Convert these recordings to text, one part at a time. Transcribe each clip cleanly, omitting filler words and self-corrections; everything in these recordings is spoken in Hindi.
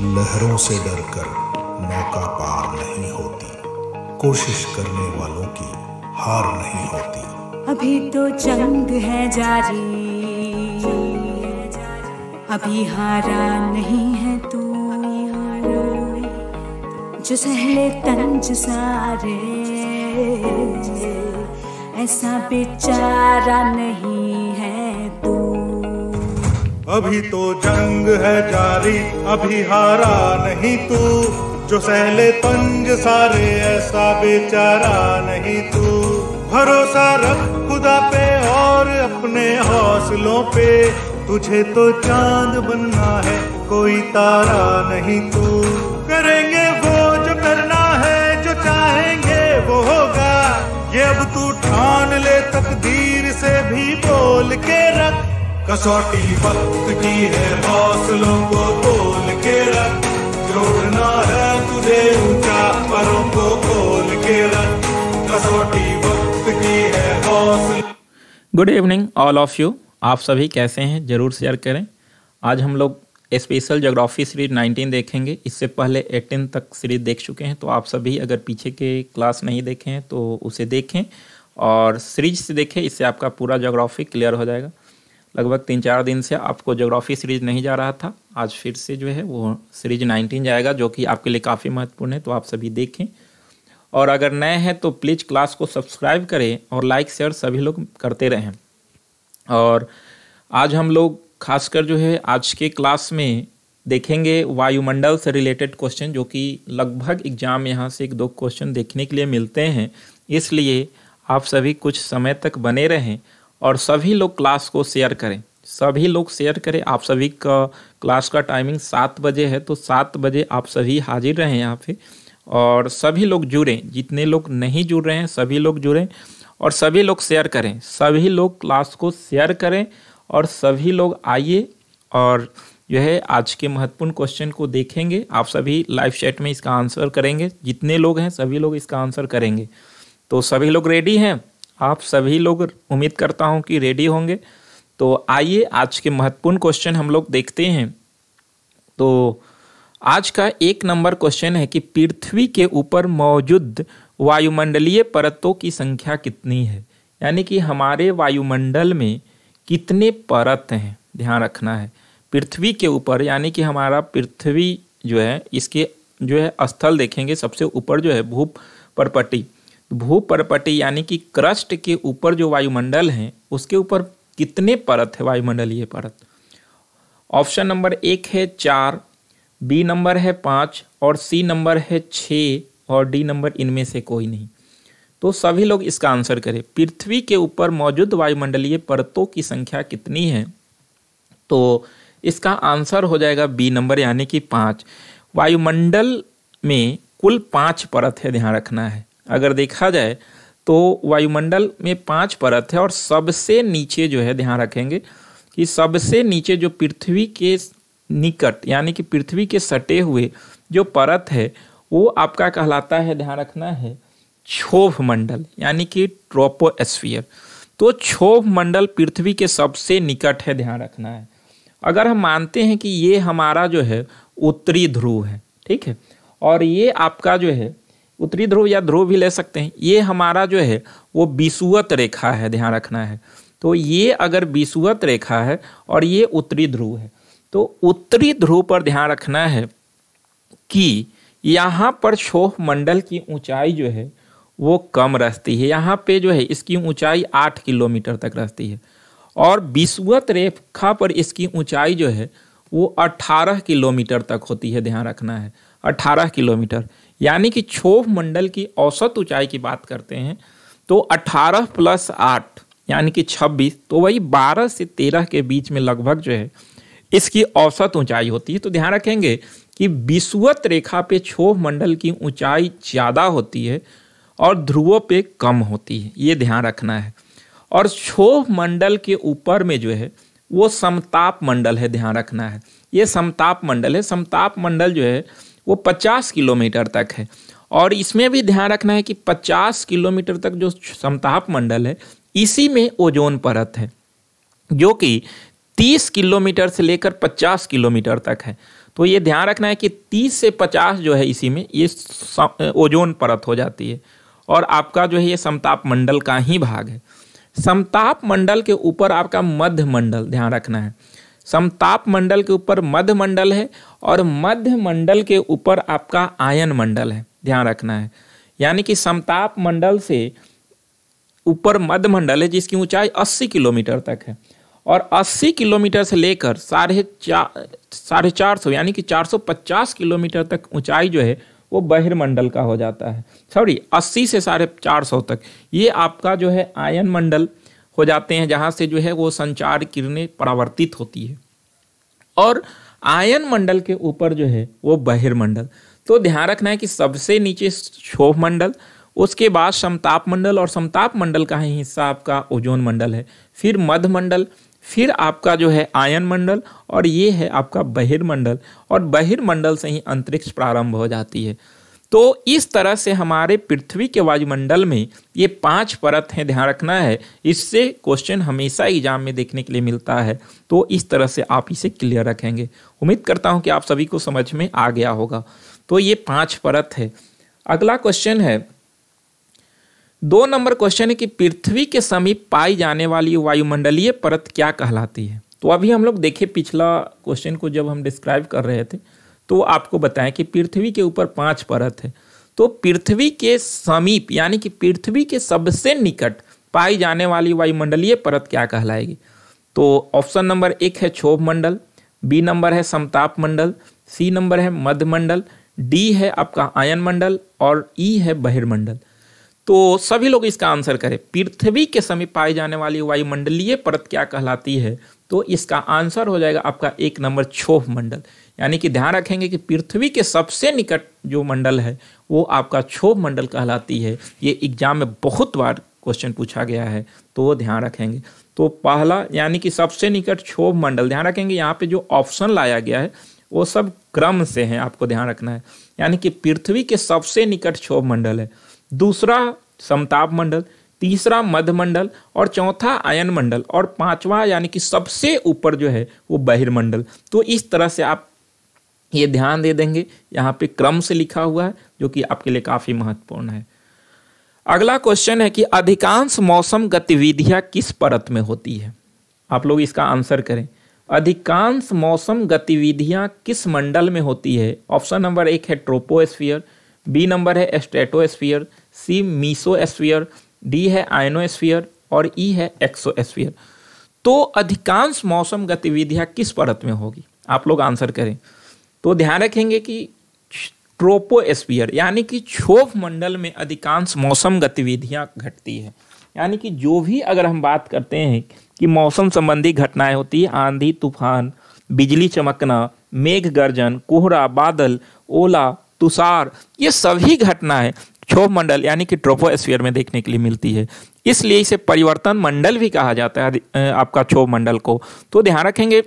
लहरों से डरकर नौका पार नहीं होती, कोशिश करने वालों की हार नहीं होती। अभी तो जंग है जारी, अभी हारा नहीं है तू, जो सहले तंज सारे ऐसा बेचारा नहीं है तू। अभी तो जंग है जारी, अभी हारा नहीं तू, जो सहले तंज सारे ऐसा बेचारा नहीं तू। भरोसा रख खुदा पे और अपने हौसलों पे, तुझे तो चांद बनना है कोई तारा नहीं तू। करेंगे वो जो करना है, जो चाहेंगे वो होगा, ये अब तू ठान ले, तकदीर से भी बोल के रख। कसौटी वक्त की है, हौसलों को तोल के रख, जोड़ना है तुझे ऊंचा, परों को खोल के रख। कसौटी वक्त की है हौसला। Good evening all of you. आप सभी कैसे हैं, ज़रूर शेयर करें। आज हम लोग स्पेशल ज्योग्राफी सीरीज 19 देखेंगे। इससे पहले 18 तक सीरीज देख चुके हैं, तो आप सभी अगर पीछे के क्लास नहीं देखे हैं तो उसे देखें और सीरीज से देखें, इससे आपका पूरा ज्योग्राफी क्लियर हो जाएगा। लगभग 3-4 दिन से आपको ज्योग्राफी सीरीज नहीं जा रहा था, आज फिर से जो है वो सीरीज 19 जाएगा, जो कि आपके लिए काफ़ी महत्वपूर्ण है, तो आप सभी देखें। और अगर नए हैं तो प्लीज़ क्लास को सब्सक्राइब करें और लाइक शेयर सभी लोग करते रहें। और आज हम लोग खासकर जो है आज के क्लास में देखेंगे वायुमंडल से रिलेटेड क्वेश्चन, जो कि लगभग एग्जाम में यहाँ से 1-2 क्वेश्चन देखने के लिए मिलते हैं। इसलिए आप सभी कुछ समय तक बने रहें और सभी लोग क्लास को शेयर करें, सभी लोग शेयर करें। आप सभी का क्लास का टाइमिंग 7 बजे है, तो 7 बजे आप सभी हाजिर रहें यहाँ पे और सभी लोग जुड़ें। जितने लोग नहीं जुड़ रहे हैं सभी लोग जुड़ें और सभी लोग शेयर करें, सभी लोग क्लास को शेयर करें और सभी लोग आइए और जो है आज के महत्वपूर्ण क्वेश्चन को देखेंगे। आप सभी लाइव चैट में इसका आंसर करेंगे, जितने लोग हैं सभी लोग इसका आंसर करेंगे। तो सभी लोग रेडी हैं? आप सभी लोग उम्मीद करता हूं कि रेडी होंगे। तो आइए आज के महत्वपूर्ण क्वेश्चन हम लोग देखते हैं। तो आज का 1 नंबर क्वेश्चन है कि पृथ्वी के ऊपर मौजूद वायुमंडलीय परतों की संख्या कितनी है, यानी कि हमारे वायुमंडल में कितने परत हैं, ध्यान रखना है। पृथ्वी के ऊपर यानी कि हमारा पृथ्वी जो है, इसके जो है स्थल देखेंगे, सबसे ऊपर जो है भूपर्पटी, भूपर्पटी यानी कि क्रस्ट के ऊपर जो वायुमंडल है उसके ऊपर कितने परत है वायुमंडलीय परत। ऑप्शन नंबर 1 है 4, बी नंबर है 5 और सी नंबर है 6 और डी नंबर इनमें से कोई नहीं। तो सभी लोग इसका आंसर करें। पृथ्वी के ऊपर मौजूद वायुमंडलीय परतों की संख्या कितनी है, तो इसका आंसर हो जाएगा बी नंबर यानी कि 5। वायुमंडल में कुल 5 परत है, ध्यान रखना है। अगर देखा जाए तो वायुमंडल में 5 परत है और सबसे नीचे जो है, ध्यान रखेंगे कि सबसे नीचे जो पृथ्वी के निकट यानी कि पृथ्वी के सटे हुए जो परत है वो आपका कहलाता है, ध्यान रखना है, क्षोभ मंडल यानी कि ट्रोपोस्फियर। तो क्षोभ मंडल पृथ्वी के सबसे निकट है, ध्यान रखना है। अगर हम मानते हैं कि ये हमारा जो है उत्तरी ध्रुव है, ठीक है, और ये आपका जो है उत्तरी ध्रुव या ध्रुव भी ले सकते हैं, ये हमारा जो है वो विषुवत रेखा है, ध्यान रखना है। तो ये अगर विषुवत रेखा है और ये उत्तरी ध्रुव है, तो उत्तरी ध्रुव पर ध्यान रखना है कि यहाँ पर क्षोभ मंडल की ऊंचाई जो है वो कम रहती है। यहाँ पे जो है इसकी ऊंचाई 8 किलोमीटर तक रहती है और विषुवत रेखा पर इसकी ऊंचाई जो है वो 18 किलोमीटर तक होती है, ध्यान रखना है, 18 किलोमीटर। यानी कि क्षोभ मंडल की औसत ऊंचाई की बात करते हैं तो 18 + 8 यानी कि 26, तो वही 12 से 13 के बीच में लगभग जो है इसकी औसत ऊंचाई होती है। तो ध्यान रखेंगे कि विषुवत रेखा पे क्षोभ मंडल की ऊंचाई ज़्यादा होती है और ध्रुवों पे कम होती है, ये ध्यान रखना है। और क्षोभ मंडल के ऊपर में जो है वो समताप मंडल है, ध्यान रखना है, ये समताप मंडल है। समताप मंडल जो है वो 50 किलोमीटर तक है और इसमें भी ध्यान रखना है कि 50 किलोमीटर तक जो समताप मंडल है इसी में ओजोन परत है, जो कि 30 किलोमीटर से लेकर 50 किलोमीटर तक है। तो ये ध्यान रखना है कि 30 से 50 जो है इसी में ये ओजोन परत हो जाती है और आपका जो है ये समताप मंडल का ही भाग है। समताप मंडल के ऊपर आपका मध्य मंडल ध्यान रखना है। समताप मंडल के ऊपर मध्य मंडल है और मध्य मंडल के ऊपर आपका आयन मंडल है, ध्यान रखना है। यानी कि समताप मंडल से ऊपर मध्य मंडल है जिसकी ऊंचाई 80 किलोमीटर तक है और 80 किलोमीटर से लेकर 450 यानी कि 450 किलोमीटर तक ऊंचाई जो है वो बहिर्मंडल का हो जाता है। 80 से 450 तक ये आपका जो है आयन मंडल हो जाते हैं, जहाँ से जो है वो संचार किरणें परावर्तित होती है। और आयन मंडल के ऊपर जो है वो बहिर्मंडल। तो ध्यान रखना है कि सबसे नीचे क्षोभ मंडल, उसके बाद समताप मंडल और समताप मंडल का ही हिस्सा आपका ओजोन मंडल है, फिर मध्य मंडल, फिर आपका जो है आयन मंडल और ये है आपका बहिर्मंडल और बहिर्मंडल से ही अंतरिक्ष प्रारंभ हो जाती है। तो इस तरह से हमारे पृथ्वी के वायुमंडल में ये 5 परत हैं, ध्यान रखना है। इससे क्वेश्चन हमेशा एग्जाम में देखने के लिए मिलता है, तो इस तरह से आप इसे क्लियर रखेंगे। उम्मीद करता हूं कि आप सभी को समझ में आ गया होगा। तो ये 5 परत है। अगला क्वेश्चन है 2 नंबर क्वेश्चन है कि पृथ्वी के समीप पाई जाने वाली वायुमंडलीय परत क्या कहलाती है। तो अभी हम लोग देखे पिछला क्वेश्चन को जब हम डिस्क्राइब कर रहे थे तो आपको बताएं कि पृथ्वी के ऊपर 5 परत है। तो पृथ्वी के समीप यानी कि पृथ्वी के सबसे निकट पाई जाने वाली वायुमंडलीय परत क्या कहलाएगी। तो ऑप्शन नंबर 1 है क्षोभ मंडल, बी नंबर है समताप मंडल, सी नंबर है मध्य मंडल, डी है आपका आयन मंडल और ई है बहिर्मंडल। तो सभी लोग इसका आंसर करें। पृथ्वी के समीप पाई जाने वाली वायुमंडलीय परत क्या कहलाती है, तो इसका आंसर हो जाएगा आपका 1 नंबर क्षोभ मंडल। यानी कि ध्यान रखेंगे कि पृथ्वी के सबसे निकट जो मंडल है वो आपका क्षोभ मंडल कहलाती है। ये एग्जाम में बहुत बार क्वेश्चन पूछा गया है, तो वो ध्यान रखेंगे। तो पहला यानी कि सबसे निकट क्षोभ मंडल, ध्यान रखेंगे यहाँ पे जो ऑप्शन लाया गया है वो सब क्रम से हैं, आपको ध्यान रखना है। यानी कि पृथ्वी के सबसे निकट क्षोभ मंडल है, दूसरा समताप मंडल, तीसरा मध्य मंडल और चौथा आयन मंडल और 5वां यानी कि सबसे ऊपर जो है वो बहिर्मंडल। तो इस तरह से आप ये ध्यान दे देंगे, यहाँ पे क्रम से लिखा हुआ है जो कि आपके लिए काफी महत्वपूर्ण है। अगला क्वेश्चन है कि अधिकांश मौसम गतिविधियां किस परत में होती है। आप लोग इसका आंसर करें। अधिकांश मौसम गतिविधियां किस मंडल में होती है। ऑप्शन नंबर 1 है ट्रोपोस्फियर, बी नंबर है स्ट्रेटोस्फियर, सी मीसोस्फियर, डी है आयनोस्फियर और ई है एक्सोस्फियर। तो अधिकांश मौसम गतिविधियां किस परत में होगी, आप लोग आंसर करें। तो ध्यान रखेंगे कि ट्रोपोस्फियर यानी कि क्षोभ मंडल में अधिकांश मौसम गतिविधियां घटती है। यानी कि जो भी अगर हम बात करते हैं कि मौसम संबंधी घटनाएं होती है, आंधी तूफान, बिजली चमकना, मेघ गर्जन, कोहरा, बादल, ओला, तुषार, ये सभी घटनाएं क्षोभ मंडल यानी कि ट्रोपोस्फियर में देखने के लिए मिलती है। इसलिए इसे परिवर्तन मंडल भी कहा जाता है आपका क्षोभ मंडल को। तो ध्यान रखेंगे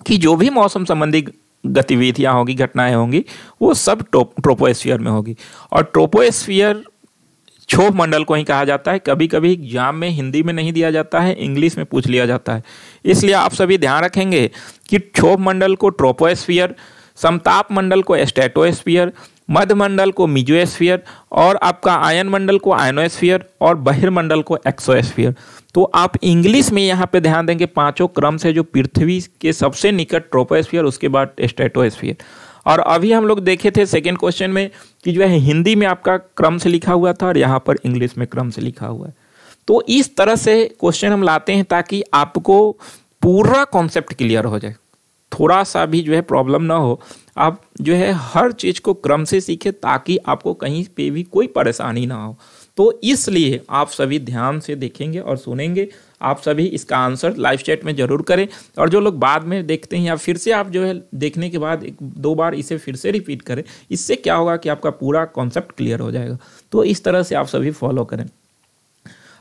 कि जो भी मौसम संबंधी गतिविधियां होगी, घटनाएं होंगी, वो सब ट्रोपोस्फियर में होगी। और ट्रोपोस्फियर क्षोभ मंडल को ही कहा जाता है। कभी कभी एग्जाम में हिंदी में नहीं दिया जाता है, इंग्लिश में पूछ लिया जाता है। इसलिए आप सभी ध्यान रखेंगे कि क्षोभ मंडल को ट्रोपोस्फियर, समताप मंडल को स्ट्रेटोस्फियर, मध्य मंडल को मीजोस्फियर और आपका आयन मंडल को आयनोस्फियर और बहिर्मंडल को एक्सोस्फियर। तो आप इंग्लिश में यहाँ पे ध्यान देंगे 5 क्रम से, जो पृथ्वी के सबसे निकट ट्रोपोस्फियर, उसके बाद स्ट्रेटोस्फियर। और अभी हम लोग देखे थे सेकेंड क्वेश्चन में कि जो है हिंदी में आपका क्रम से लिखा हुआ था और यहाँ पर इंग्लिश में क्रम से लिखा हुआ है। तो इस तरह से क्वेश्चन हम लाते हैं ताकि आपको पूरा कॉन्सेप्ट क्लियर हो जाए, थोड़ा सा भी जो है प्रॉब्लम ना हो। आप जो है हर चीज़ को क्रम से सीखें ताकि आपको कहीं पे भी कोई परेशानी ना हो। तो इसलिए आप सभी ध्यान से देखेंगे और सुनेंगे। आप सभी इसका आंसर लाइव चैट में जरूर करें। और जो लोग बाद में देखते हैं या फिर से आप जो है देखने के बाद 1-2 बार इसे फिर से रिपीट करें। इससे क्या होगा कि आपका पूरा कॉन्सेप्ट क्लियर हो जाएगा। तो इस तरह से आप सभी फॉलो करें।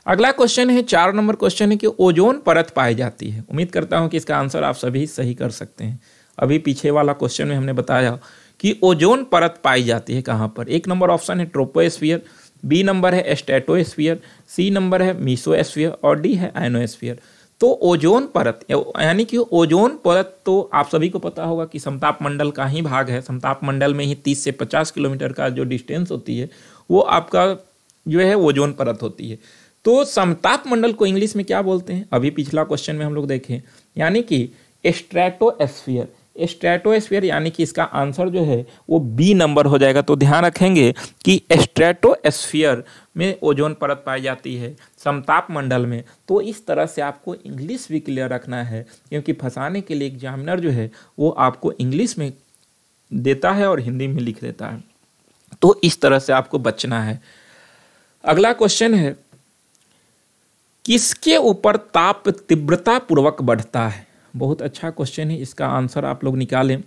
अगला क्वेश्चन है 4 नंबर क्वेश्चन है कि ओजोन परत पाई जाती है। उम्मीद करता हूं कि इसका आंसर आप सभी सही कर सकते हैं। अभी पीछे वाला क्वेश्चन में हमने बताया कि ओजोन परत पाई जाती है कहां पर। 1 नंबर ऑप्शन है ट्रोपोस्फियर, बी नंबर है स्ट्रेटोस्फियर, सी नंबर है मीसोस्फियर और डी है आयनोस्फियर। तो ओजोन परत यानी कि ओजोन परत तो आप सभी को पता होगा कि समताप मंडल का ही भाग है। समताप मंडल में ही 30 से 50 किलोमीटर का जो डिस्टेंस होती है वो आपका जो है ओजोन परत होती है। तो समताप मंडल को इंग्लिश में क्या बोलते हैं, अभी पिछला क्वेश्चन में हम लोग देखें, यानी कि स्ट्रेटोस्फीयर। स्ट्रेटोस्फीयर यानी कि इसका आंसर जो है वो बी नंबर हो जाएगा। तो ध्यान रखेंगे कि स्ट्रेटोस्फीयर में ओजोन परत पाई जाती है समताप मंडल में। तो इस तरह से आपको इंग्लिश भी क्लियर रखना है, क्योंकि फंसाने के लिए एग्जामिनर जो है वो आपको इंग्लिश में देता है और हिंदी में लिख देता है। तो इस तरह से आपको बचना है। अगला क्वेश्चन है, किसके ऊपर ताप तीव्रता पूर्वक बढ़ता है। बहुत अच्छा क्वेश्चन है, इसका आंसर आप लोग निकालें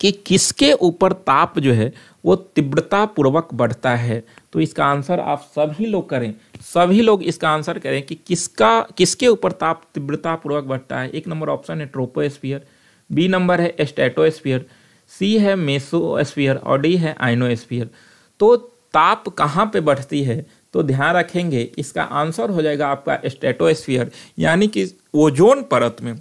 कि किसके ऊपर ताप जो है वो तीव्रता पूर्वक बढ़ता है। तो इसका आंसर आप सभी लोग करें, सभी लोग इसका आंसर करें कि किसके ऊपर ताप तीव्रता पूर्वक बढ़ता है। एक नंबर ऑप्शन है ट्रोपोस्फीयर, बी नंबर है स्ट्रेटोस्फीयर, सी है मेसोस्फीयर और डी है आयनोस्फीयर। तो ताप कहाँ पे बढ़ती है, तो ध्यान रखेंगे इसका आंसर हो जाएगा आपका स्ट्रेटोस्फीयर, यानी कि ओजोन परत में।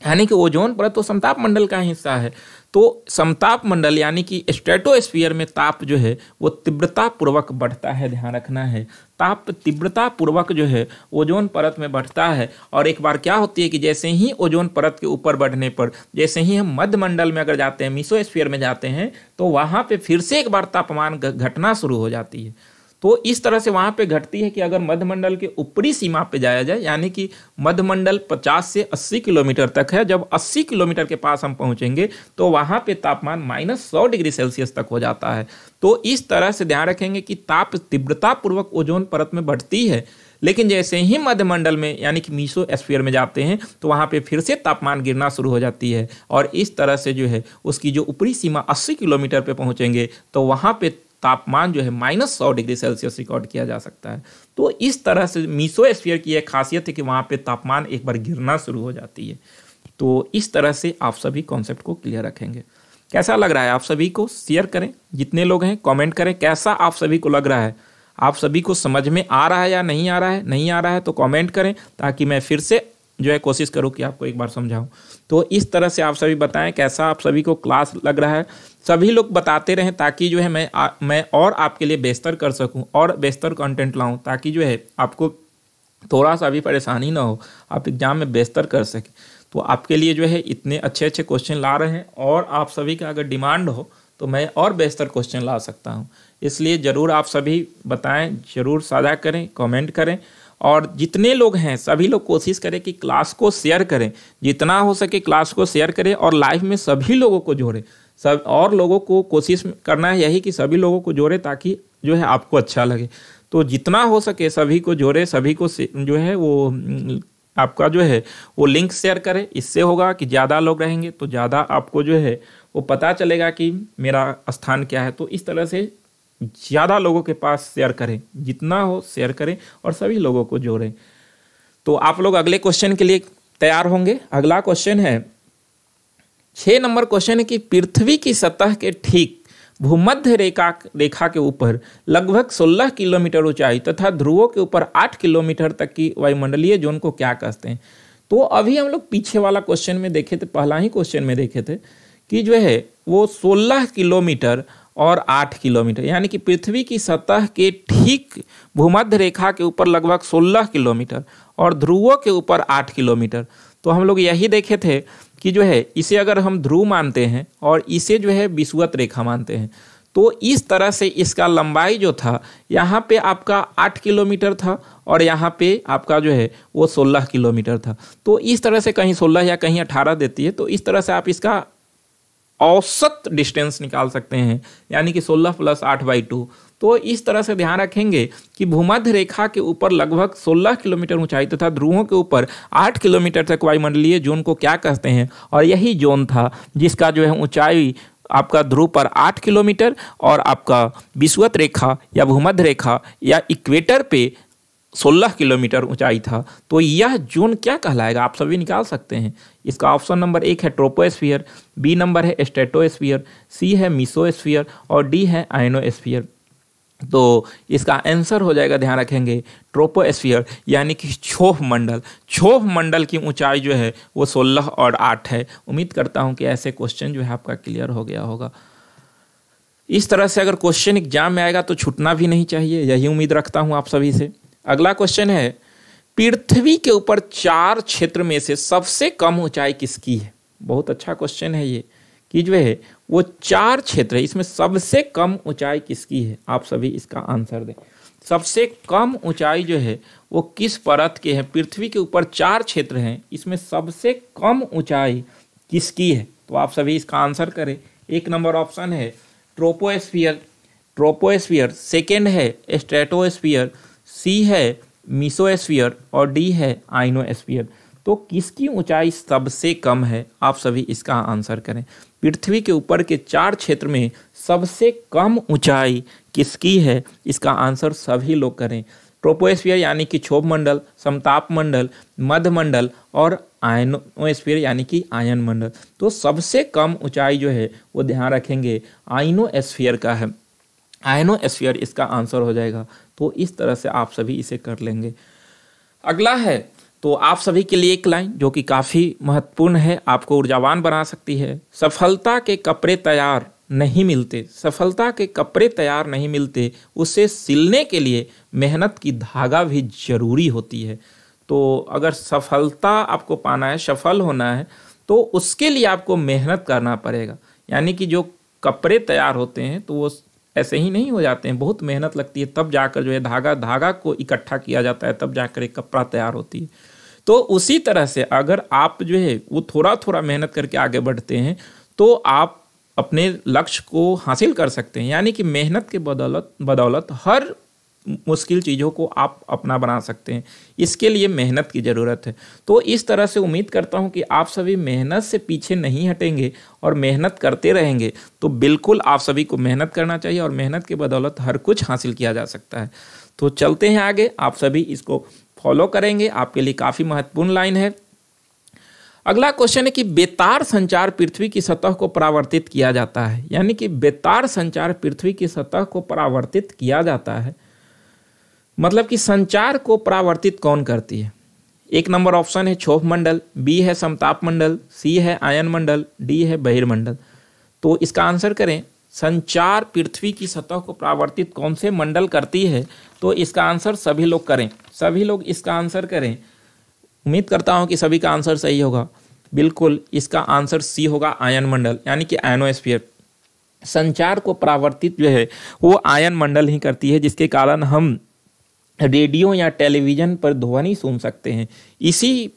यानी कि ओजोन परत तो समताप मंडल का हिस्सा है। तो समताप मंडल यानी कि स्ट्रेटोस्फीयर में ताप जो है वो तीव्रता पूर्वक बढ़ता है। ध्यान रखना है, ताप तीव्रता पूर्वक जो है ओजोन परत में बढ़ता है। और एक बार क्या होती है कि जैसे ही ओजोन परत के ऊपर बढ़ने पर, जैसे ही हम मध्य मंडल में अगर जाते हैं, मेसोस्फीयर में जाते हैं, तो वहाँ पे फिर से एक बार तापमान घटना शुरू हो जाती है। तो इस तरह से वहाँ पे घटती है कि अगर मध्यमंडल के ऊपरी सीमा पे जाया जाए, यानी कि मध्यमंडल 50 से 80 किलोमीटर तक है, जब 80 किलोमीटर के पास हम पहुँचेंगे तो वहाँ पे तापमान -100 डिग्री सेल्सियस तक हो जाता है। तो इस तरह से ध्यान रखेंगे कि ताप तीव्रता पूर्वक ओजोन परत में बढ़ती है, लेकिन जैसे ही मध्यमंडल में यानी कि मेसोस्फीयर में जाते हैं तो वहाँ पे फिर से तापमान गिरना शुरू हो जाती है। और इस तरह से जो है उसकी जो ऊपरी सीमा 80 किलोमीटर पे पहुँचेंगे तो वहाँ पे तापमान जो है -100 डिग्री सेल्सियस रिकॉर्ड किया जा सकता है। तो इस तरह से मेसोस्फीयर की एक खासियत है कि वहाँ पे तापमान एक बार गिरना शुरू हो जाती है। तो इस तरह से आप सभी कॉन्सेप्ट को क्लियर रखेंगे। कैसा लग रहा है आप सभी को, शेयर करें, जितने लोग हैं कमेंट करें कैसा आप सभी को लग रहा है, आप सभी को समझ में आ रहा है या नहीं आ रहा है। नहीं आ रहा है तो कमेंट करें, ताकि मैं फिर से जो है कोशिश करूं कि आपको एक बार समझाऊं। तो इस तरह से आप सभी बताएं कैसा आप सभी को क्लास लग रहा है। सभी लोग बताते रहें, ताकि जो है मैं और आपके लिए बेहतर कर सकूं और बेहतर कंटेंट लाऊं, ताकि जो है आपको थोड़ा सा भी परेशानी ना हो, आप एग्जाम में बेहतर कर सकें। तो आपके लिए जो है इतने अच्छे अच्छे क्वेश्चन ला रहे हैं, और आप सभी का अगर डिमांड हो तो मैं और बेहतर क्वेश्चन ला सकता हूँ। इसलिए ज़रूर आप सभी बताएं, ज़रूर साझा करें, कमेंट करें, और जितने लोग हैं सभी लोग कोशिश करें कि क्लास को शेयर करें, जितना हो सके क्लास को शेयर करें और लाइव में सभी लोगों को जोड़ें। सब और लोगों को कोशिश करना है यही कि सभी लोगों को जोड़े, ताकि जो है आपको अच्छा लगे। तो जितना हो सके सभी को जोड़े, सभी को जो है वो आपका जो है वो लिंक शेयर करें। इससे होगा कि ज़्यादा लोग रहेंगे तो ज़्यादा आपको जो है वो पता चलेगा कि मेरा स्थान क्या है। तो इस तरह से ज़्यादा लोगों के पास शेयर करें, जितना हो शेयर करें और सभी लोगों को जोड़ें। तो आप लोग अगले क्वेश्चन के लिए तैयार होंगे। अगला क्वेश्चन है 6 नंबर क्वेश्चन है कि पृथ्वी की सतह के ठीक भूमध्य रेखा के ऊपर लगभग 16 किलोमीटर ऊंचाई तथा ध्रुवों के ऊपर 8 किलोमीटर तक की वायुमंडलीय जोन को क्या कहते हैं। तो अभी हम लोग पीछे वाला क्वेश्चन में देखे थे, पहला ही क्वेश्चन में देखे थे कि जो है वो 16 किलोमीटर और 8 किलोमीटर, यानी कि पृथ्वी की सतह के ठीक भूमध्य रेखा के ऊपर लगभग 16 किलोमीटर और ध्रुवों के ऊपर 8 किलोमीटर। तो हम लोग यही देखे थे कि जो है इसे अगर हम ध्रुव मानते हैं और इसे जो है विषुवत रेखा मानते हैं, तो इस तरह से इसका लंबाई जो था यहाँ पे आपका 8 किलोमीटर था और यहाँ पे आपका जो है वो 16 किलोमीटर था। तो इस तरह से कहीं 16 या कहीं 18 देती है। तो इस तरह से आप इसका औसत डिस्टेंस निकाल सकते हैं, यानी कि 16 + 8/2। तो इस तरह से ध्यान रखेंगे कि भूमध्य रेखा के ऊपर लगभग 16 किलोमीटर ऊंचाई तथा ध्रुवों के ऊपर 8 किलोमीटर तक वायुमंडलीय जोन को क्या कहते हैं। और यही जोन था जिसका जो है ऊंचाई आपका ध्रुव पर 8 किलोमीटर और आपका विषुवत रेखा या भूमध्य रेखा या इक्वेटर पे 16 किलोमीटर ऊंचाई था। तो यह जोन क्या कहलाएगा, आप सभी निकाल सकते हैं। इसका ऑप्शन नंबर 1 है ट्रोपोस्फीयर, बी नंबर है स्ट्रेटोस्फीयर, सी है मेसोस्फीयर और डी है आयनोस्फीयर। तो इसका आंसर हो जाएगा, ध्यान रखेंगे, ट्रोपोस्फीयर यानी कि क्षोभ मंडल। क्षोभ मंडल की ऊंचाई जो है वो 16 और 8 है। उम्मीद करता हूं कि ऐसे क्वेश्चन जो है आपका क्लियर हो गया होगा। इस तरह से अगर क्वेश्चन एग्जाम में आएगा तो छूटना भी नहीं चाहिए, यही उम्मीद रखता हूं आप सभी से। अगला क्वेश्चन है, पृथ्वी के ऊपर 4 क्षेत्र में से सबसे कम ऊंचाई किसकी है? बहुत अच्छा क्वेश्चन है ये कि जो है वो 4 क्षेत्र है, इसमें सबसे कम ऊंचाई किसकी है? आप सभी इसका आंसर दें। सबसे कम ऊंचाई जो है वो किस परत के है? पृथ्वी के ऊपर 4 क्षेत्र हैं, इसमें सबसे कम ऊंचाई किसकी है? तो आप सभी इसका आंसर करें। 1 नंबर ऑप्शन है ट्रोपोस्फीयर, सेकेंड है स्ट्रेटोस्फीयर, सी है मीसोस्फीयर और डी है आइनोस्फीयर। तो किसकी ऊंचाई सबसे कम है? आप सभी इसका आंसर करें। पृथ्वी के ऊपर के 4 क्षेत्र में सबसे कम ऊंचाई किसकी है? इसका आंसर सभी लोग करें। ट्रोपोस्फीयर यानी कि क्षोभ मंडल, समताप मंडल, मध्य मंडल और आयनोस्फीयर यानी कि आयन मंडल। तो सबसे कम ऊंचाई जो है वो ध्यान रखेंगे आइनोस्फीयर का है। आयनोस्फीयर इसका आंसर हो जाएगा। तो इस तरह से आप सभी इसे कर लेंगे। अगला है, तो आप सभी के लिए एक लाइन जो कि काफ़ी महत्वपूर्ण है, आपको ऊर्जावान बना सकती है। सफलता के कपड़े तैयार नहीं मिलते, सफलता के कपड़े तैयार नहीं मिलते, उसे सिलने के लिए मेहनत की धागा भी जरूरी होती है। तो अगर सफलता आपको पाना है, सफल होना है, तो उसके लिए आपको मेहनत करना पड़ेगा। यानी कि जो कपड़े तैयार होते हैं तो वो ऐसे ही नहीं हो जाते हैं, बहुत मेहनत लगती है, तब जाकर जो है धागा को इकट्ठा किया जाता है, तब जाकर एक कपड़ा तैयार होती है। तो उसी तरह से अगर आप जो है वो थोड़ा थोड़ा मेहनत करके आगे बढ़ते हैं तो आप अपने लक्ष्य को हासिल कर सकते हैं। यानी कि मेहनत के बदौलत हर मुश्किल चीज़ों को आप अपना बना सकते हैं। इसके लिए मेहनत की ज़रूरत है। तो इस तरह से उम्मीद करता हूं कि आप सभी मेहनत से पीछे नहीं हटेंगे और मेहनत करते रहेंगे। तो बिल्कुल आप सभी को मेहनत करना चाहिए और मेहनत के बदौलत हर कुछ हासिल किया जा सकता है। तो चलते हैं आगे, आप सभी इसको फॉलो करेंगे, आपके लिए काफ़ी महत्वपूर्ण लाइन है। अगला क्वेश्चन है कि बेतार संचार पृथ्वी की सतह को परावर्तित किया जाता है। यानी कि बेतार संचार पृथ्वी की सतह को परावर्तित किया जाता है, मतलब कि संचार को परावर्तित कौन करती है? 1 नंबर ऑप्शन है क्षोभ मंडल, बी है समताप मंडल, सी है आयन मंडल, डी है बहिर्मंडल। तो इसका आंसर करें। संचार पृथ्वी की सतह को परावर्तित कौन से मंडल करती है? तो इसका आंसर सभी लोग करें, सभी लोग इसका आंसर करें। उम्मीद करता हूं कि सभी का आंसर सही होगा। बिल्कुल इसका आंसर सी होगा, आयन मंडल यानी कि आयनोस्फीयर। संचार को परावर्तित जो है वो आयन मंडल ही करती है, जिसके कारण हम रेडियो या टेलीविज़न पर ध्वनि सुन सकते हैं। इसी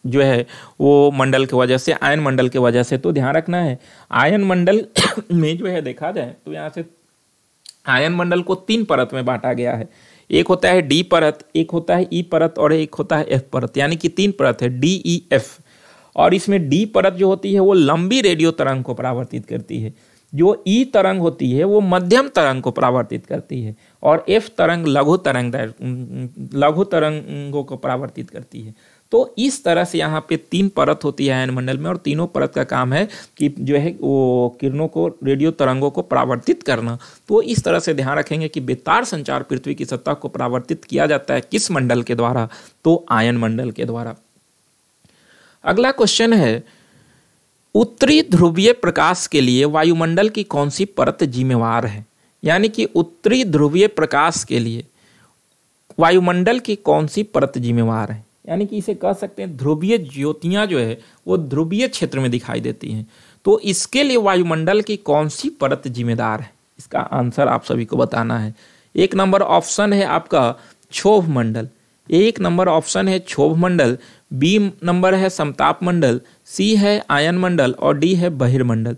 जो है वो मंडल की वजह से, आयन मंडल की वजह से। तो ध्यान रखना है, आयन मंडल में जो है देखा जाए तो यहाँ से आयन मंडल को 3 परत में बांटा गया है। एक होता है डी परत, एक होता है ई परत और एक होता है एफ परत, यानी कि 3 परत है, डी ई एफ। और इसमें डी परत जो होती है वो लंबी रेडियो तरंग को परावर्तित करती है, जो ई तरंग होती है वो मध्यम तरंग को परावर्तित करती है और एफ तरंग लघु तरंगों को परावर्तित करती है। तो इस तरह से यहाँ पे 3 परत होती है आयन मंडल में और तीनों परत का काम है कि जो है वो किरणों को, रेडियो तरंगों को परावर्तित करना। तो इस तरह से ध्यान रखेंगे कि बेतार संचार पृथ्वी की सतह को परावर्तित किया जाता है किस मंडल के द्वारा? तो आयन मंडल के द्वारा। अगला क्वेश्चन है, उत्तरी ध्रुवीय प्रकाश के लिए वायुमंडल की कौन सी परत जिम्मेवार है? यानी कि उत्तरी ध्रुवीय प्रकाश के लिए वायुमंडल की कौन सी परत जिम्मेवार है? यानी कि इसे कह सकते हैं ध्रुवीय ज्योतियां जो है वो ध्रुवीय क्षेत्र में दिखाई देती हैं। तो इसके लिए वायुमंडल की कौन सी परत जिम्मेदार है? इसका आंसर आप सभी को बताना है। 1 नंबर ऑप्शन है आपका क्षोभ मंडल, 1 नंबर ऑप्शन है क्षोभ मंडल, बी नंबर है समताप मंडल, सी है आयन मंडल और डी है बहिर्मंडल।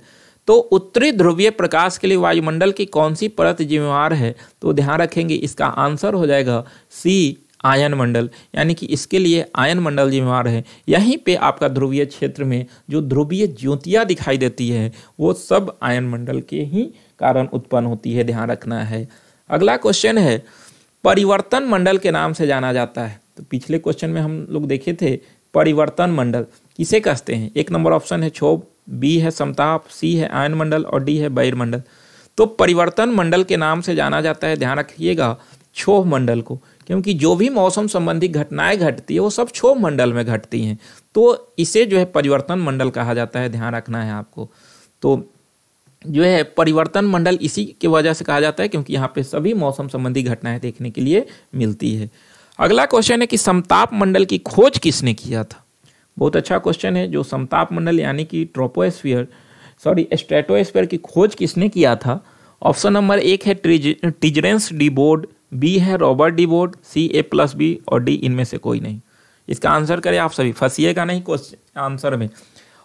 तो उत्तरी ध्रुवीय प्रकाश के लिए वायुमंडल की कौन सी परत जिम्मेवार है? तो ध्यान रखेंगे इसका आंसर हो जाएगा सी, आयन मंडल। यानी कि इसके लिए आयन मंडल जिम्मेवार है। यहीं पे आपका ध्रुवीय क्षेत्र में जो ध्रुवीय ज्योतियां दिखाई देती है वो सब आयन मंडल के ही कारण उत्पन्न होती है, ध्यान रखना है। अगला क्वेश्चन है, परिवर्तन मंडल के नाम से जाना जाता है। तो पिछले क्वेश्चन में हम लोग देखे थे परिवर्तन मंडल किसे कहते हैं। 1 नंबर ऑप्शन है क्षोभ, बी है समताप, सी है आयन मंडल और डी है बहिर्मंडल। तो परिवर्तन मंडल के नाम से जाना जाता है, ध्यान रखिएगा, क्षोभ मंडल को, क्योंकि जो भी मौसम संबंधी घटनाएं घटती है वो सब क्षोभ मंडल में घटती हैं, तो इसे जो है परिवर्तन मंडल कहा जाता है, ध्यान रखना है आपको। तो जो है परिवर्तन मंडल इसी की वजह से कहा जाता है क्योंकि यहाँ पे सभी मौसम संबंधी घटनाएं देखने के लिए मिलती है। अगला क्वेश्चन है कि समताप मंडल की खोज किसने किया था। बहुत अच्छा क्वेश्चन है। जो समताप मंडल यानी कि स्ट्रेटोस्फीयर की खोज किसने किया था। ऑप्शन नंबर 1 है टिजरेंस डी बोर्ड, बी है रॉबर्ट डी बोर्ड, सी A+B और डी इनमें से कोई नहीं। इसका आंसर करें आप सभी, फंसिएगा नहीं क्वेश्चन आंसर में,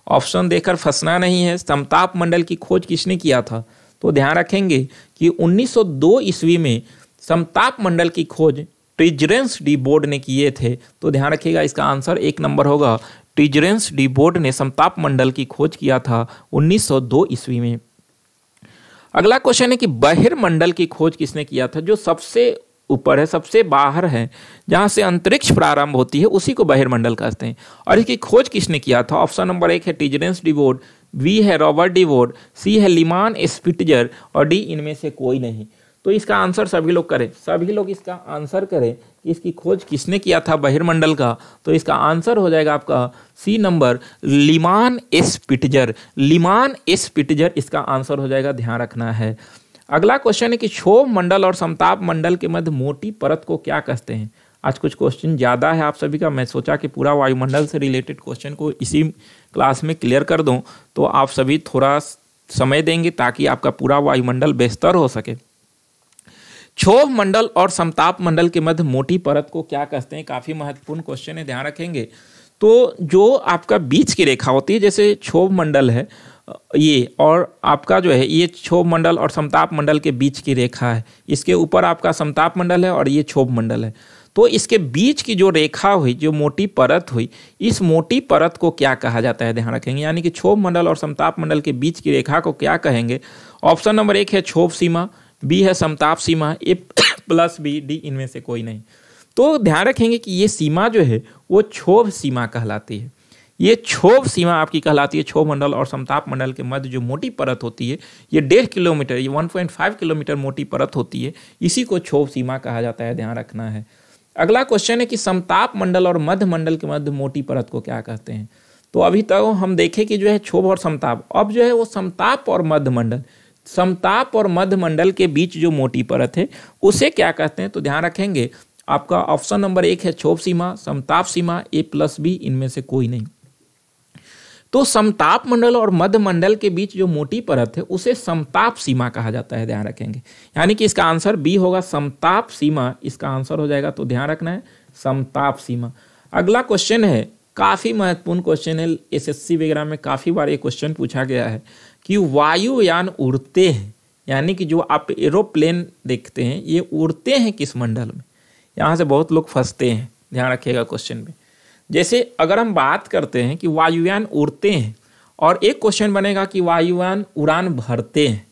ऑप्शन देकर फंसना नहीं है। समताप मंडल की खोज किसने किया था, तो ध्यान रखेंगे कि 1902 ईस्वी में समताप मंडल की खोज टिजरेंस डी बोर्ड ने किए थे, तो ध्यान रखिएगा इसका आंसर 1 नंबर होगा। टिजरेंस डी बोर्ड ने समताप मंडल की खोज किया था 1902 ईस्वी में। अगला क्वेश्चन है कि बहिर्मंडल की खोज किसने किया था। जो सबसे ऊपर है, सबसे बाहर है, जहां से अंतरिक्ष प्रारंभ होती है, उसी को बहिर्मंडल कहते हैं। और इसकी खोज किसने किया था। ऑप्शन नंबर 1 है टिजरेंस डी बोर्ड, बी है रॉबर्ट डी बोर्ड, सी है लीमान स्पिट्जर और डी इनमें से कोई नहीं। तो इसका आंसर सभी लोग करें, सभी लोग इसका आंसर करें कि इसकी खोज किसने किया था बहिर्मंडल का। तो इसका आंसर हो जाएगा आपका सी नंबर, लीमान स्पिट्जर। लीमान स्पिट्जर इसका आंसर हो जाएगा, ध्यान रखना है। अगला क्वेश्चन है कि क्षोभ मंडल और समताप मंडल के मध्य मोटी परत को क्या कहते हैं। आज कुछ क्वेश्चन ज़्यादा है आप सभी का, मैं सोचा कि पूरा वायुमंडल से रिलेटेड क्वेश्चन को इसी क्लास में क्लियर कर दूं, तो आप सभी थोड़ा समय देंगे ताकि आपका पूरा वायुमंडल बेहतर हो सके। क्षोभ मंडल और समताप मंडल के मध्य मोटी परत को क्या कहते हैं, काफ़ी महत्वपूर्ण क्वेश्चन है, ध्यान रखेंगे। तो जो आपका बीच की रेखा होती है, जैसे क्षोभ मंडल है ये, और आपका जो है ये क्षोभ मंडल और समताप मंडल के बीच की रेखा है, इसके ऊपर आपका समताप मंडल है और ये क्षोभ मंडल है। तो इसके बीच की जो रेखा हुई, जो मोटी परत हुई, इस मोटी परत को क्या कहा जाता है, ध्यान रखेंगे। यानी कि क्षोभ मंडल और समताप मंडल के बीच की रेखा को क्या कहेंगे। ऑप्शन नंबर 1 है क्षोभ सीमा, बी है समताप सीमा, A+B, डी इनमें से कोई नहीं। तो ध्यान रखेंगे कि ये सीमा जो है वो क्षोभ सीमा कहलाती है। ये क्षोभ सीमा आपकी कहलाती है। क्षोभ मंडल और समताप मंडल के मध्य जो मोटी परत होती है, ये 1.5 किलोमीटर, ये 1.5 किलोमीटर मोटी परत होती है, इसी को क्षोभ सीमा कहा जाता है, ध्यान रखना है। अगला क्वेश्चन है कि समताप मंडल और मध्य मंडल के मध्य मोटी परत को क्या कहते हैं। तो अभी तक हम देखें कि जो है क्षोभ और समताप, अब जो है वो समताप और मध्य मंडल, समताप और मध्य मंडल के बीच जो मोटी परत है उसे क्या कहते हैं। तो ध्यान रखेंगे आपका ऑप्शन नंबर 1 है क्षोभ सीमा, समताप सीमा, A+B इनमें से कोई नहीं। तो समताप मंडल और मध्य मंडल के बीच जो मोटी परत है उसे समताप सीमा कहा जाता है, ध्यान रखेंगे। यानी कि इसका आंसर बी होगा, समताप सीमा इसका आंसर हो जाएगा, तो ध्यान रखना है समताप सीमा। अगला क्वेश्चन है, काफ़ी महत्वपूर्ण क्वेश्चन है, SSC वगैरह में काफ़ी बार ये क्वेश्चन पूछा गया है कि वायुयान उड़ते हैं, यानी कि जो आप एरोप्लेन देखते हैं ये उड़ते हैं किस मंडल में। यहाँ से बहुत लोग फंसते हैं, ध्यान रखिएगा क्वेश्चन में। जैसे अगर हम बात करते हैं कि वायुयान उड़ते हैं और एक क्वेश्चन बनेगा कि वायुयान उड़ान भरते हैं,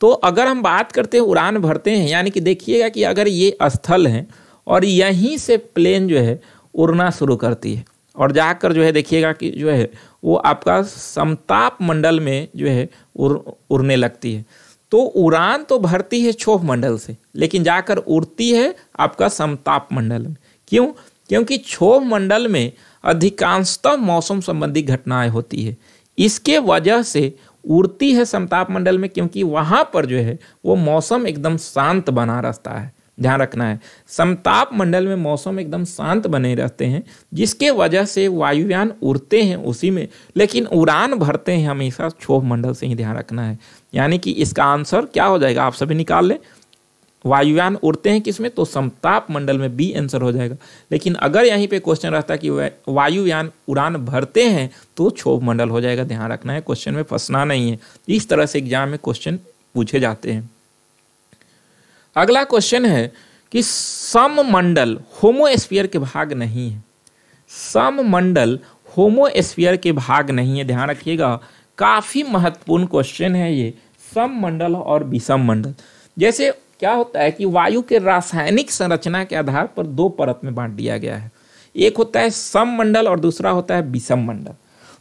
तो अगर हम बात करते हैं उड़ान भरते हैं, यानी कि देखिएगा कि अगर ये स्थल है और यहीं से प्लेन जो है उड़ना शुरू करती है और जाकर जो है देखिएगा कि जो है वो आपका समताप मंडल में जो है उड़ने लगती है। तो उड़ान तो भरती है क्षोभ मंडल से, लेकिन जाकर उड़ती है आपका समताप मंडल में। क्यों? क्योंकि क्षोभ मंडल में अधिकांशतः मौसम संबंधी घटनाएं होती है, इसके वजह से उड़ती है समताप मंडल में, क्योंकि वहां पर जो है वो मौसम एकदम शांत बना रहता है, ध्यान रखना है। समताप मंडल में मौसम एकदम शांत बने रहते हैं, जिसके वजह से वायुयान उड़ते हैं उसी में, लेकिन उड़ान भरते हैं हमेशा क्षोभ मंडल से ही, ध्यान रखना है। यानी कि इसका आंसर क्या हो जाएगा, आप सभी निकाल लें। वायुयान उड़ते हैं किसमें, तो समताप मंडल में, बी आंसर हो जाएगा। लेकिन अगर यहीं पे क्वेश्चन रहता कि वायुयान उड़ान भरते हैं तो क्षोभ मंडल हो जाएगा, ध्यान रखना है, क्वेश्चन में फंसना नहीं है। इस तरह से एग्जाम में क्वेश्चन पूछे जाते हैं। अगला क्वेश्चन है कि सममंडल होमोस्फीयर के भाग नहीं है। सममंडल होमोस्फीयर के भाग नहीं है, ध्यान रखिएगा, काफी महत्वपूर्ण क्वेश्चन है ये। सममंडल और विषम मंडल, जैसे क्या होता है कि वायु के रासायनिक संरचना के आधार पर 2 परत में बांट दिया गया है। एक होता है सममंडल और दूसरा होता है विषम मंडल।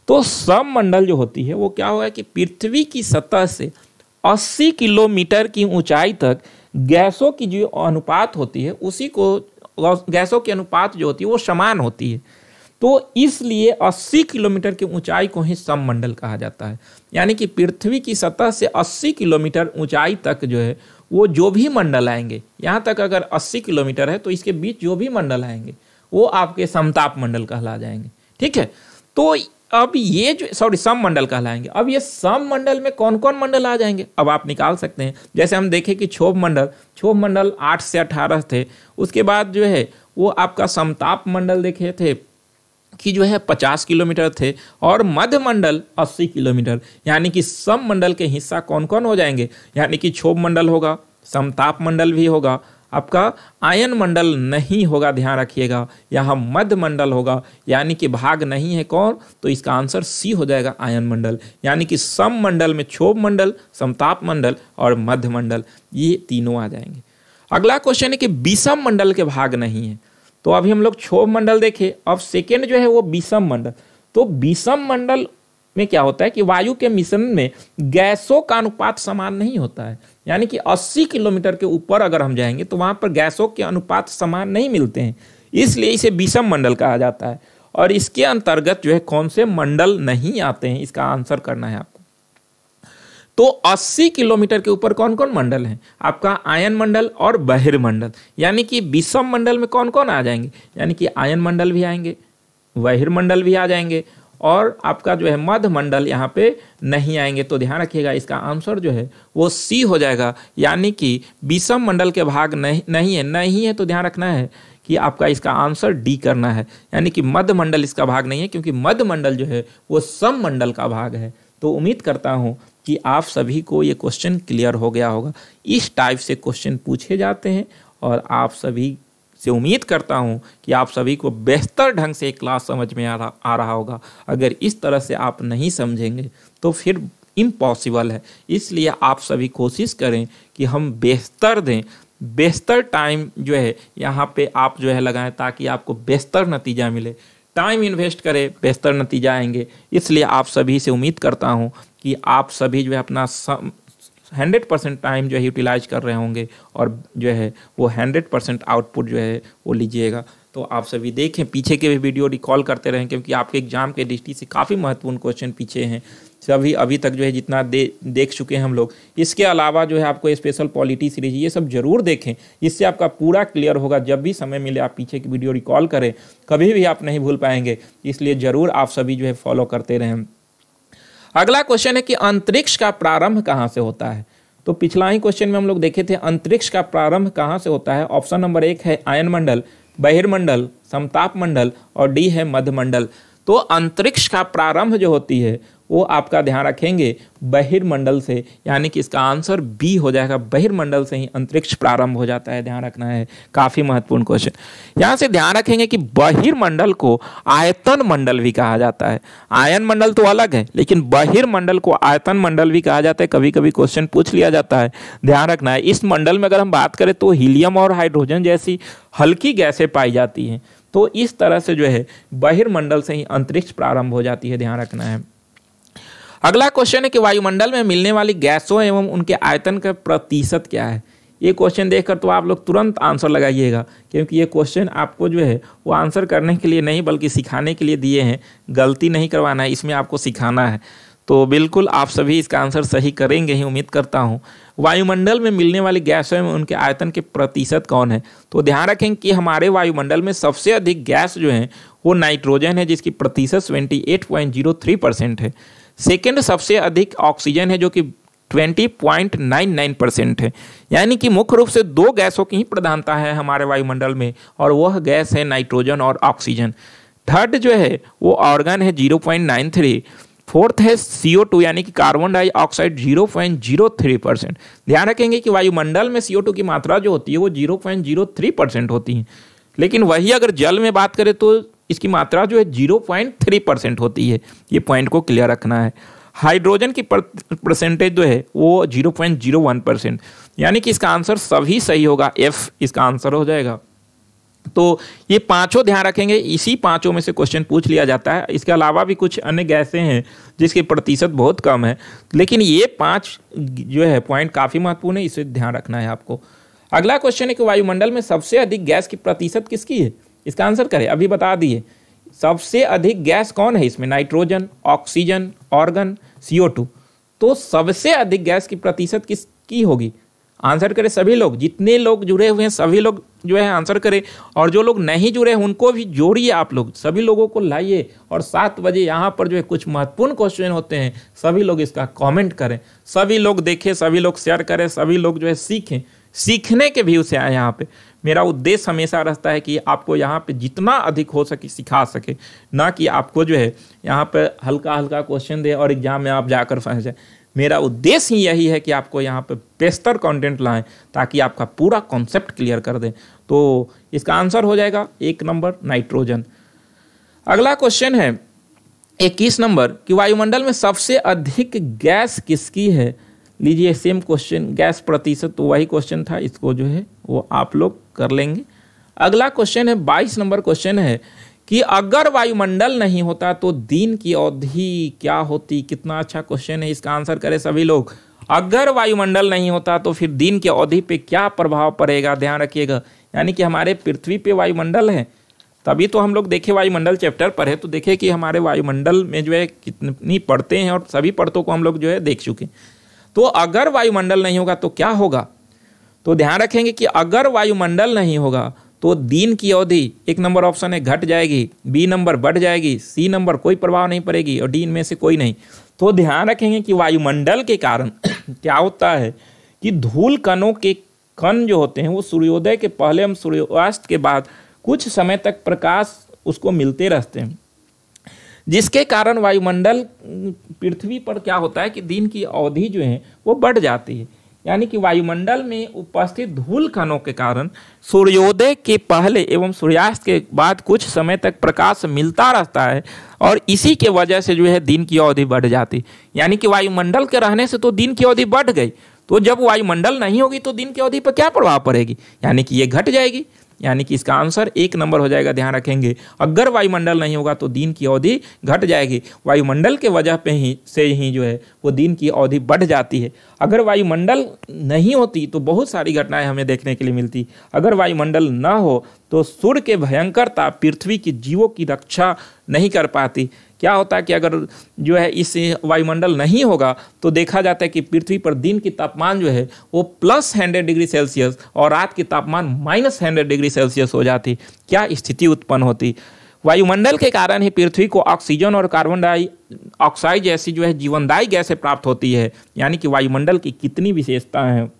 तो सममंडल जो होती है वो क्या होगा कि पृथ्वी की सतह से 80 किलोमीटर की ऊंचाई तक गैसों की जो अनुपात होती है उसी को, गैसों की अनुपात जो होती है वो समान होती है। तो इसलिए 80 किलोमीटर की ऊंचाई को ही सममंडल कहा जाता है। यानी कि पृथ्वी की सतह से 80 किलोमीटर ऊंचाई तक जो है वो जो भी मंडल आएंगे, यहाँ तक अगर 80 किलोमीटर है तो इसके बीच जो भी मंडल आएंगे वो आपके समताप मंडल कहला जाएंगे। ठीक है, तो अब ये जो सममंडल कहलाएंगे। अब ये सममंडल में कौन कौन मंडल आ जाएंगे अब आप निकाल सकते हैं। जैसे हम देखें कि क्षोभ मंडल 8 से 18 थे। उसके बाद जो है वो आपका समताप मंडल देखे थे कि जो है 50 किलोमीटर थे, और मध्य मंडल 80 किलोमीटर। यानी कि सममंडल के हिस्सा कौन कौन हो जाएंगे, यानी कि क्षोभ मंडल होगा, समताप मंडल भी होगा, आपका आयन मंडल नहीं होगा, ध्यान रखिएगा, यहाँ मध्य मंडल होगा, यानी कि भाग नहीं है कौन, तो इसका आंसर सी हो जाएगा आयन मंडल। यानी कि सम मंडल में क्षोभ मंडल, समताप मंडल और मध्य मंडल, ये तीनों आ जाएंगे। अगला क्वेश्चन है कि विषम मंडल के भाग नहीं है। तो अभी हम लोग क्षोभ मंडल देखे, अब सेकेंड जो है वो विषम मंडल। तो विषम मंडल में क्या होता है कि वायु के मिश्रण में गैसों का अनुपात समान नहीं होता है। यानी कि 80 किलोमीटर के ऊपर अगर हम जाएंगे तो वहां पर गैसों के अनुपात समान नहीं मिलते हैं, इसलिए इसे विषम मंडल कहा जाता है। और इसके अंतर्गत जो है कौन से मंडल नहीं आते हैं, इसका आंसर करना है आपको। तो 80 किलोमीटर के ऊपर कौन कौन मंडल हैं, आपका आयन मंडल और बहिर्मंडल। यानी कि विषम मंडल में कौन कौन आ जाएंगे, यानी कि आयन मंडल भी आएंगे, बहिर्मंडल भी आ जाएंगे, और आपका जो है मध्य मंडल यहाँ पे नहीं आएंगे। तो ध्यान रखिएगा इसका आंसर जो है वो सी हो जाएगा। यानी कि विषम मंडल के भाग नहीं है तो ध्यान रखना है कि आपका इसका आंसर डी करना है। यानी कि मध्य मंडल इसका भाग नहीं है, क्योंकि मध्य मंडल जो है वो सम मंडल का भाग है। तो उम्मीद करता हूँ कि आप सभी को ये क्वेश्चन क्लियर हो गया होगा। इस टाइप से क्वेश्चन पूछे जाते हैं, और आप सभी से उम्मीद करता हूँ कि आप सभी को बेहतर ढंग से क्लास समझ में आ रहा होगा। अगर इस तरह से आप नहीं समझेंगे तो फिर इम्पॉसिबल है। इसलिए आप सभी कोशिश करें कि हम बेहतर दें, बेहतर टाइम जो है यहाँ पे आप जो है लगाएं, ताकि आपको बेहतर नतीजा मिले। टाइम इन्वेस्ट करें, बेहतर नतीजा आएंगे। इसलिए आप सभी से उम्मीद करता हूँ कि आप सभी जो है अपना 100% टाइम जो है यूटिलाइज कर रहे होंगे, और जो है वो 100% आउटपुट जो है वो लीजिएगा। तो आप सभी देखें, पीछे के भी वीडियो रिकॉल करते रहें, क्योंकि आपके एग्जाम के दृष्टि से काफ़ी महत्वपूर्ण क्वेश्चन पीछे हैं। सभी अभी तक जो है जितना देख चुके हैं हम लोग। इसके अलावा जो है आपको स्पेशल पॉलिटी सीरीज ये सब जरूर देखें, इससे आपका पूरा क्लियर होगा। जब भी समय मिले आप पीछे की वीडियो रिकॉल करें, कभी भी आप नहीं भूल पाएंगे। इसलिए ज़रूर आप सभी जो है फॉलो करते रहें। अगला क्वेश्चन है कि अंतरिक्ष का प्रारंभ कहाँ से होता है। तो पिछला ही क्वेश्चन में हम लोग देखे थे अंतरिक्ष का प्रारंभ कहाँ से होता है। ऑप्शन नंबर 1 है आयन मंडल, बहिर्मंडल, समताप मंडल, और डी है मध्य मंडल। तो अंतरिक्ष का प्रारंभ जो होती है वो आपका ध्यान रखेंगे बहिर्मंडल से। यानी कि इसका आंसर बी हो जाएगा, बहिर्मंडल से ही अंतरिक्ष प्रारंभ हो जाता है। ध्यान रखना है, काफ़ी महत्वपूर्ण क्वेश्चन। यहाँ से ध्यान रखेंगे कि बहिर्मंडल को आयतन मंडल भी कहा जाता है। आयन मंडल तो अलग है, लेकिन बहिर्मंडल को आयतन मंडल भी कहा जाता है। कभी कभी क्वेश्चन पूछ लिया जाता है, ध्यान रखना है। इस मंडल में अगर हम बात करें तो हीलियम और हाइड्रोजन जैसी हल्की गैसें पाई जाती हैं। तो इस तरह से जो है बहिर्मंडल से ही अंतरिक्ष प्रारंभ हो जाती है, ध्यान रखना है। अगला क्वेश्चन है कि वायुमंडल में मिलने वाली गैसों एवं उनके आयतन का प्रतिशत क्या है। ये क्वेश्चन देखकर तो आप लोग तुरंत आंसर लगाइएगा, क्योंकि ये क्वेश्चन आपको जो है वो आंसर करने के लिए नहीं बल्कि सिखाने के लिए दिए हैं। गलती नहीं करवाना है, इसमें आपको सिखाना है। तो बिल्कुल आप सभी इसका आंसर सही करेंगे ही, उम्मीद करता हूँ। वायुमंडल में मिलने वाली गैसों में उनके आयतन के प्रतिशत कौन है। तो ध्यान रखें कि हमारे वायुमंडल में सबसे अधिक गैस जो है वो नाइट्रोजन है, जिसकी प्रतिशत 28.03% है। सेकेंड सबसे अधिक ऑक्सीजन है, जो कि 20.99% है। यानी कि मुख्य रूप से 2 गैसों की ही प्रधानता है हमारे वायुमंडल में, और वह गैस है नाइट्रोजन और ऑक्सीजन। थर्ड जो है वो ऑर्गन है 0.93। फोर्थ है CO2 यानी कि कार्बन डाइऑक्साइड 0.03%। ध्यान रखेंगे कि वायुमंडल में CO2 की मात्रा जो होती है वो 0.03% होती है, लेकिन वही अगर जल में बात करें तो इसकी मात्रा जो है 0.3% होती है। ये पॉइंट को क्लियर रखना है। हाइड्रोजन की परसेंटेज जो है वो 0.01%। यानी कि इसका आंसर सभी सही होगा, F इसका आंसर हो जाएगा। तो ये पांचों ध्यान रखेंगे, इसी पांचों में से क्वेश्चन पूछ लिया जाता है। इसके अलावा भी कुछ अन्य गैसें हैं जिसकी प्रतिशत बहुत कम है। लेकिन ये 5 जो है पॉइंट काफ़ी महत्वपूर्ण है, इसे ध्यान रखना है आपको। अगला क्वेश्चन है कि वायुमंडल में सबसे अधिक गैस की प्रतिशत किसकी है? इसका आंसर करें। अभी बता दिए सबसे अधिक गैस कौन है इसमें, नाइट्रोजन, ऑक्सीजन, ऑर्गन, CO2। तो सबसे अधिक गैस की प्रतिशत किसकी होगी? आंसर करें सभी लोग, जितने लोग जुड़े हुए हैं सभी लोग जो है आंसर करें, और जो लोग नहीं जुड़े हैं उनको भी जोड़िए। आप लोग सभी लोगों को लाइए और 7 बजे यहाँ पर जो है कुछ महत्वपूर्ण क्वेश्चन होते हैं, सभी लोग इसका कमेंट करें, सभी लोग देखें, सभी लोग शेयर करें, सभी लोग जो है सीखें, सीखने के व्यू से आए यहाँ पे। मेरा उद्देश्य हमेशा रहता है कि आपको यहाँ पे जितना अधिक हो सके सिखा सके, ना कि आपको जो है यहाँ पे हल्का हल्का क्वेश्चन दे और एग्जाम में आप जाकर फंस जाए। मेरा उद्देश्य ही यही है कि आपको यहाँ पे बेहतर कंटेंट लाएं ताकि आपका पूरा कॉन्सेप्ट क्लियर कर दें। तो इसका आंसर हो जाएगा 1 नंबर नाइट्रोजन। अगला क्वेश्चन है 21 नंबर कि वायुमंडल में सबसे अधिक गैस किसकी है? लीजिए सेम क्वेश्चन, गैस प्रतिशत तो वही क्वेश्चन था, इसको जो है वो आप लोग कर लेंगे। अगला क्वेश्चन है 22 नंबर क्वेश्चन है कि अगर वायुमंडल नहीं होता तो दिन की अवधि क्या होती? कितना अच्छा क्वेश्चन है, इसका आंसर करें सभी लोग। अगर वायुमंडल नहीं होता तो फिर दिन की अवधि पे क्या प्रभाव पड़ेगा? ध्यान रखिएगा, यानी कि हमारे पृथ्वी पे वायुमंडल है, तभी तो हम लोग देखे वायुमंडल चैप्टर पर है, तो देखे कि हमारे वायुमंडल में जो है कितनी परतें हैं और सभी परतों को हम लोग जो है देख चुके। तो अगर वायुमंडल नहीं होगा तो क्या होगा? तो ध्यान रखेंगे कि अगर वायुमंडल नहीं होगा तो दिन की अवधि, 1 नंबर ऑप्शन है, घट जाएगी, B नंबर बढ़ जाएगी, C नंबर कोई प्रभाव नहीं पड़ेगी और D इनमें से कोई नहीं। तो ध्यान रखेंगे कि वायुमंडल के कारण क्या होता है कि धूल कणों के कण जो होते हैं वो सूर्योदय के पहले एवं सूर्यास्त के बाद कुछ समय तक प्रकाश उसको मिलते रहते हैं, जिसके कारण वायुमंडल पृथ्वी पर क्या होता है कि दिन की अवधि जो है वो बढ़ जाती है। यानी कि वायुमंडल में उपस्थित धूल कणों के कारण सूर्योदय के पहले एवं सूर्यास्त के बाद कुछ समय तक प्रकाश मिलता रहता है और इसी के वजह से जो है दिन की अवधि बढ़ जाती। यानी कि वायुमंडल के रहने से तो दिन की अवधि बढ़ गई, तो जब वायुमंडल नहीं होगी तो दिन की अवधि पर क्या प्रभाव पड़ेगी? यानी कि ये घट जाएगी। यानी कि इसका आंसर 1 नंबर हो जाएगा। ध्यान रखेंगे, अगर वायुमंडल नहीं होगा तो दिन की अवधि घट जाएगी, वायुमंडल के वजह पे ही जो है वो दिन की अवधि बढ़ जाती है। अगर वायुमंडल नहीं होती तो बहुत सारी घटनाएं हमें देखने के लिए मिलती। अगर वायुमंडल ना हो तो सूर्य के भयंकरता पृथ्वी के जीवों की रक्षा नहीं कर पाती। क्या होता है कि अगर जो है इस वायुमंडल नहीं होगा तो देखा जाता है कि पृथ्वी पर दिन की तापमान जो है वो +100 डिग्री सेल्सियस और रात की तापमान -100 डिग्री सेल्सियस हो जाती। क्या स्थिति उत्पन्न होती? वायुमंडल के कारण ही पृथ्वी को ऑक्सीजन और कार्बन डाइऑक्साइड जैसी जो है जीवनदायी गैसें प्राप्त होती है। यानी कि वायुमंडल की कितनी विशेषताएं हैं।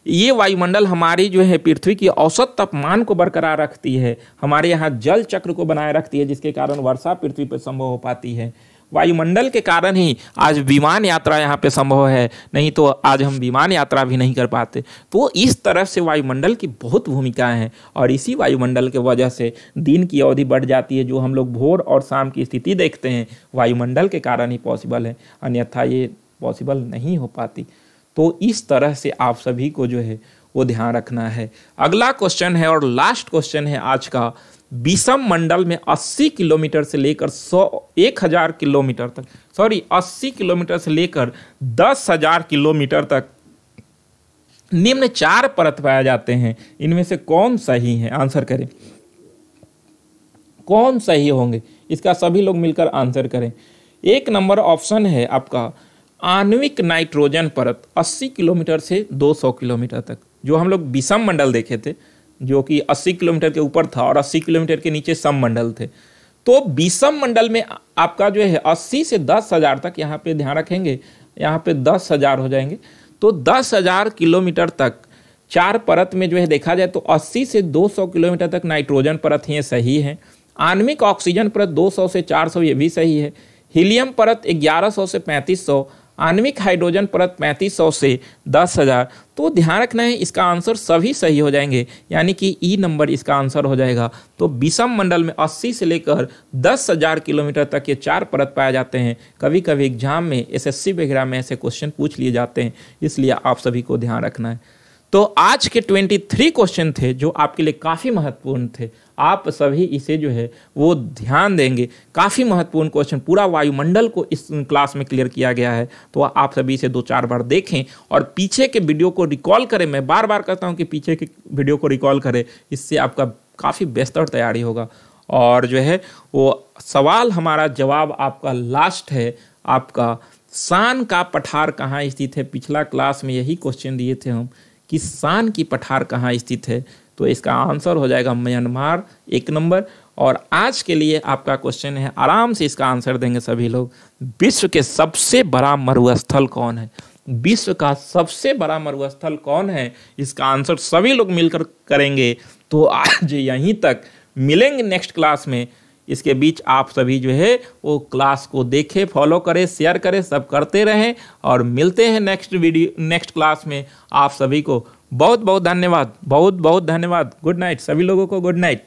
ये वायुमंडल हमारी जो है पृथ्वी की औसत तापमान को बरकरार रखती है, हमारे यहाँ जल चक्र को बनाए रखती है, जिसके कारण वर्षा पृथ्वी पर संभव हो पाती है। वायुमंडल के कारण ही आज विमान यात्रा यहाँ पे संभव है, नहीं तो आज हम विमान यात्रा भी नहीं कर पाते। तो इस तरह से वायुमंडल की बहुत भूमिकाएं हैं और इसी वायुमंडल के वजह से दिन की अवधि बढ़ जाती है। जो हम लोग भोर और शाम की स्थिति देखते हैं वायुमंडल के कारण ही पॉसिबल है, अन्यथा ये पॉसिबल नहीं हो पाती। तो इस तरह से आप सभी को जो है वो ध्यान रखना है। अगला क्वेश्चन है और लास्ट क्वेश्चन है आज का। विषम मंडल में 80 किलोमीटर से लेकर 1000 किलोमीटर तक, 80 किलोमीटर से लेकर 10,000 किलोमीटर तक निम्न 4 परत पाए जाते हैं, इनमें से कौन सही है? आंसर करें, कौन सही होंगे? इसका सभी लोग मिलकर आंसर करें। 1 नंबर ऑप्शन है आपका आणविक नाइट्रोजन परत, 80 किलोमीटर से 200 किलोमीटर तक, जो हम लोग विषम मंडल देखे थे, जो कि 80 किलोमीटर के ऊपर था और 80 किलोमीटर के नीचे सम मंडल थे। तो विषम मंडल में आपका जो है 80 से 10,000 तक, यहाँ पे ध्यान रखेंगे, यहाँ पे 10,000 हो जाएंगे। तो 10,000 किलोमीटर तक 4 परत में जो है देखा जाए तो 80 से 200 किलोमीटर तक नाइट्रोजन परत ये सही है। आणविक ऑक्सीजन परत 200 से 400 ये भी सही है। हीलियम परत 1100 से 3500, आणविक हाइड्रोजन परत 3500 से 10,000। तो ध्यान रखना है इसका आंसर सभी सही हो जाएंगे, यानी कि ई नंबर इसका आंसर हो जाएगा। तो विषम मंडल में 80 से लेकर 10,000 किलोमीटर तक ये 4 परत पाए जाते हैं। कभी कभी एग्जाम में SSC वगैरह में ऐसे क्वेश्चन पूछ लिए जाते हैं, इसलिए आप सभी को ध्यान रखना है। तो आज के 23 क्वेश्चन थे जो आपके लिए काफ़ी महत्वपूर्ण थे। आप सभी इसे जो है वो ध्यान देंगे। काफ़ी महत्वपूर्ण क्वेश्चन, पूरा वायुमंडल को इस क्लास में क्लियर किया गया है। तो आप सभी इसे 2-4 बार देखें और पीछे के वीडियो को रिकॉल करें। मैं बार बार कहता हूं कि पीछे के वीडियो को रिकॉल करें, इससे आपका काफ़ी बेहतर तैयारी होगा। और जो है वो सवाल हमारा जवाब आपका लास्ट है, आपका शान का पठार कहाँ स्थित है। पिछला क्लास में यही क्वेश्चन दिए थे हम कि शान की पठार कहाँ स्थित है, तो इसका आंसर हो जाएगा म्यांमार 1 नंबर। और आज के लिए आपका क्वेश्चन है, आराम से इसका आंसर देंगे सभी लोग। विश्व के सबसे बड़ा मरुस्थल कौन है? विश्व का सबसे बड़ा मरुस्थल कौन है, इसका आंसर सभी लोग मिलकर करेंगे। तो आज यहीं तक, मिलेंगे नेक्स्ट क्लास में। इसके बीच आप सभी जो है वो क्लास को देखें, फॉलो करें, शेयर करें, सब करते रहें और मिलते हैं नेक्स्ट क्लास में। आप सभी को बहुत बहुत धन्यवाद, बहुत बहुत धन्यवाद। गुड नाइट सभी लोगों को, गुड नाइट।